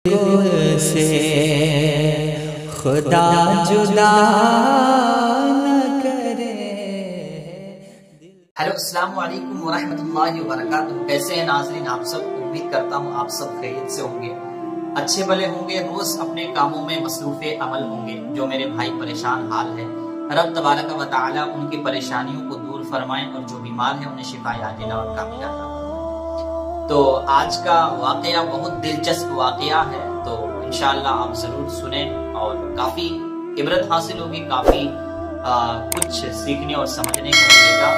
سے خدا جدا نہ کرے۔ ہیلو، السلام علیکم ورحمۃ اللہ وبرکاتہ۔ کیسے ہیں ناظرین آپ سب؟ امید کرتا ہوں آپ سب خیریت سے ہوں گے، اچھے بھلے ہوں گے، روز اپنے کاموں میں مصروف عمل ہوں گے۔ جو میرے بھائی پریشان حال ہے، رب تبارک و تعالی ان کی پریشانیوں کو دور فرمائیں، اور جو بیمار ہیں انہیں شفا عاجلہ اور کاملہ عطا فرمائیں۔ تو آج کا واقعہ بہت دلچسپ واقعہ ہے، تو انشاءاللہ آپ ضرور سنیں اور کافی عبرت حاصل ہوگی، کافی کچھ سیکھنے اور سمجھنے کو ملے گا۔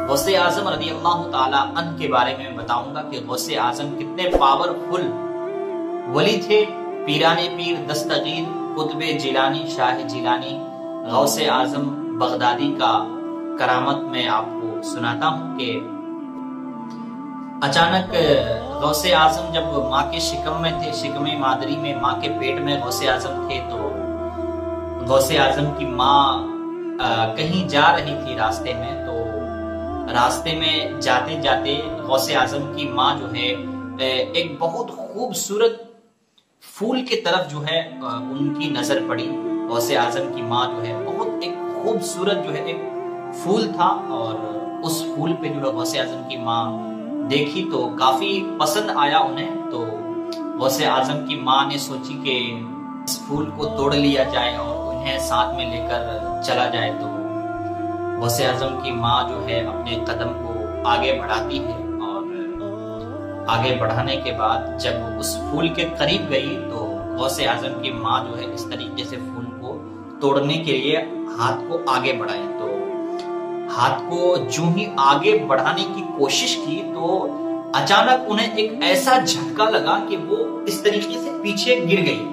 غوث اعظم رضی اللہ تعالی عنہ کے بارے میں بتاؤں گا کہ غوث اعظم کتنے پاورفل ولی تھے۔ پیران پیر دستگیر قطب جیلانی شاہ جیلانی غوث اعظم بغدادی کا کرامت میں آپ کو سناتا ہوں کہ اچانک غوث اعظم جب ماں کے شکم میں تھے، شکم مادری میں، ماں کے پیٹ میں غوث اعظم تھے، تو غوث اعظم کی ماں کہیں جا رہی تھی راستے میں، تو راستے میں جاتے جاتے غوث اعظم کی ماں جو ہے ایک بہت خوبصورت پھول کی طرف جو ہے ان کی نظر پڑی۔ غوث اعظم کی ماں جو ہے بہت ایک خوبصورت جو ہے ایک پھول تھا، اور اس پھول پہ جو ہے غوث اعظم کی ماں دیکھی تو کافی پسند آیا انہیں۔ تو غوث اعظم کی ماں نے سوچی کہ اس پھول کو توڑ لیا جائے اور انہیں ساتھ میں لے کر چلا جائے۔ تو غوث اعظم کی ماں جو ہے اپنے قدم کو آگے بڑھاتی ہے، اور آگے بڑھانے کے بعد جب اس پھول کے قریب گئی تو غوث اعظم کی ماں جو ہے اس طریقے سے پھول کو توڑنے کے لیے ہاتھ کو آگے بڑھائے۔ تو ہاتھ کو جو ہی آگے بڑھانے کی کوشش کی تو اچانک انہیں ایک ایسا جھٹکا لگا کہ وہ اس طریقے سے پیچھے گر گئی۔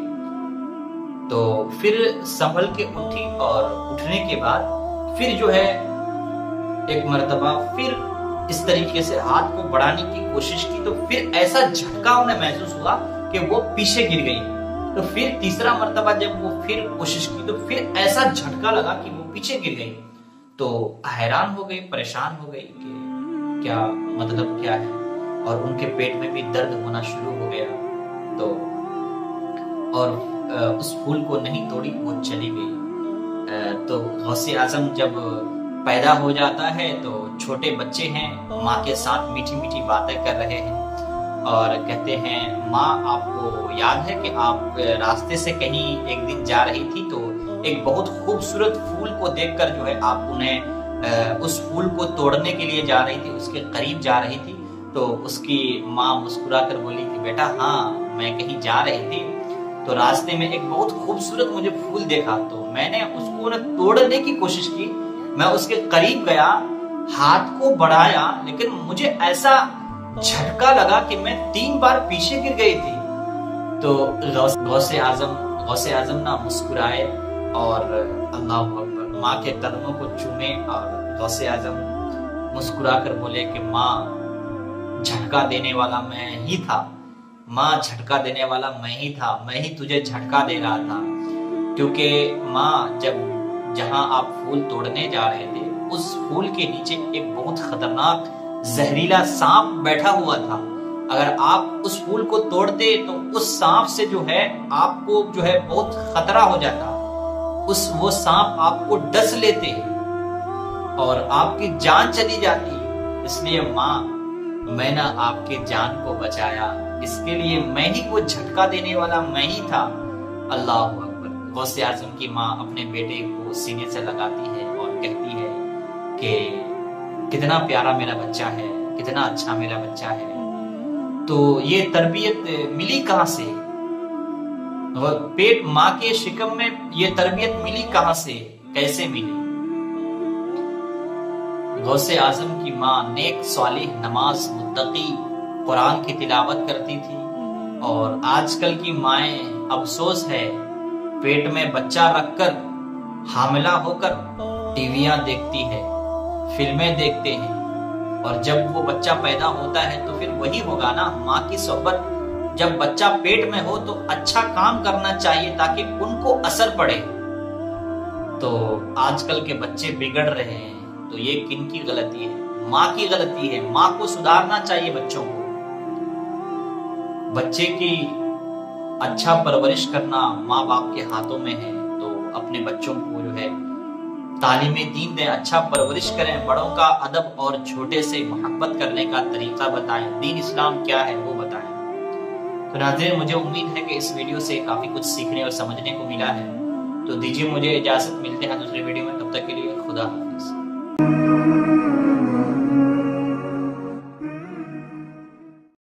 تو پھر سنبھل کے اٹھی، اور اٹھنے کے بعد پھر جو ہے ایک مرتبہ پھر اس طریقے سے ہاتھ کو بڑھانے کی کوشش کی، تو پھر ایسا جھٹکا انہیں محسوس ہوا کہ وہ پیچھے گر گئی۔ تو پھر تیسرا مرتبہ جب وہ پھر کوشش کی تو پھر ایسا جھٹکا لگا کہ وہ پیچھے گر گئی۔ تو حیران ہو گئی، پریشان ہو گئی کہ کیا مطلب کیا ہے، اور ان کے پیٹ میں بھی درد ہونا شروع ہو گیا۔ تو اور اس پھول کو نہیں توڑی، وہ چلی گئی۔ تو غوث اعظم جب پیدا ہو جاتا ہے تو چھوٹے بچے ہیں، ماں کے ساتھ میٹھی میٹھی باتیں کر رہے ہیں، اور کہتے ہیں ماں آپ کو یاد ہے کہ آپ راستے سے کہیں ایک دن جا رہی تھی تو ایک بہت خوبصورت پھول کو دیکھ کر جو ہے آپ انہیں اس پھول کو توڑنے کے لیے جا رہی تھی، اس کے قریب جا رہی تھی۔ تو اس کی ماں مسکرا کر بولی کہ بیٹا ہاں میں کہیں جا رہی تھی، تو راستے میں ایک بہت خوبصورت مجھے پھول دیکھا، تو میں نے اس کو توڑنے کی کوشش کی، میں اس کے قریب گیا، ہاتھ کو بڑھایا، لیکن مجھے ایسا جھٹکا لگا کہ میں 3 بار پیچھے گر گئی تھی۔ تو غوث اعظم نہ مسکرائے اور اللہ اکبر ماں کے قدموں کو چومے، اور غوث اعظم مسکرا کر بولے کہ ماں جھٹکا دینے والا میں ہی تھا، ماں جھٹکا دینے والا میں ہی تھا، میں ہی تجھے جھٹکا دے رہا تھا، کیونکہ ماں جب جہاں آپ پھول توڑنے جا رہے تھے اس پھول کے نیچے ایک بہت خطرناک زہریلا سانپ بیٹھا ہوا تھا۔ اگر آپ اس پھول کو توڑتے تو اس سانپ سے جو ہے آپ کو جو ہے بہت خطرہ ہو جاتا، وہ سانپ آپ کو ڈس لیتے اور آپ کی جان چلی جاتی۔ اس لیے ماں میں نے آپ کے جان کو بچایا، اس کے لیے میں ہی وہ جھٹکا دینے والا میں ہی تھا۔ اللہ اکبر۔ غوث اعظم کی ماں اپنے بیٹے کو سینے سے لگاتی ہے اور کہتی ہے کہ کتنا پیارا میرا بچہ ہے، کتنا اچھا میرا بچہ ہے۔ تو یہ تربیت ملی کہاں سے؟ پیٹ ماں کے شکم میں یہ تربیت ملی کہاں سے، کیسے ملی؟ غوث اعظم کی ماں نیک صالح، نماز، متقی، قرآن کی تلاوت کرتی تھی، اور آج کل کی مائیں افسوس ہے پیٹ میں بچہ رکھ کر حاملہ ہو کر ٹی ویاں دیکھتی ہے، فلمیں دیکھتے ہیں، اور جب وہ بچہ پیدا ہوتا ہے تو پھر وہی ہوگا نا ماں کی صحبت۔ جب بچہ پیٹ میں ہو تو اچھا کام کرنا چاہیے تاکہ ان کو اثر پڑے۔ تو آج کل کے بچے بگڑ رہے ہیں، تو یہ کن کی غلطی ہے؟ ماں کی غلطی ہے۔ ماں کو سدھارنا چاہیے بچوں کو۔ بچے کی اچھا پرورش کرنا ماں باپ کے ہاتھوں میں ہے، تو اپنے بچوں کو جو ہے تعلیم دین دیں، اچھا پرورش کریں، بڑوں کا ادب اور چھوٹے سے محبت کرنے کا طریقہ بتائیں، دین اسلام کیا ہے وہ بتائیں۔ تو ناظرین، مجھے امید ہے کہ اس ویڈیو سے کافی کچھ سیکھنے اور سمجھنے کو ملا ہے، تو دیجیے مجھے اجازت، ملتے ہیں دوسرے ویڈیو میں، تب تک کے لیے خدا حافظ۔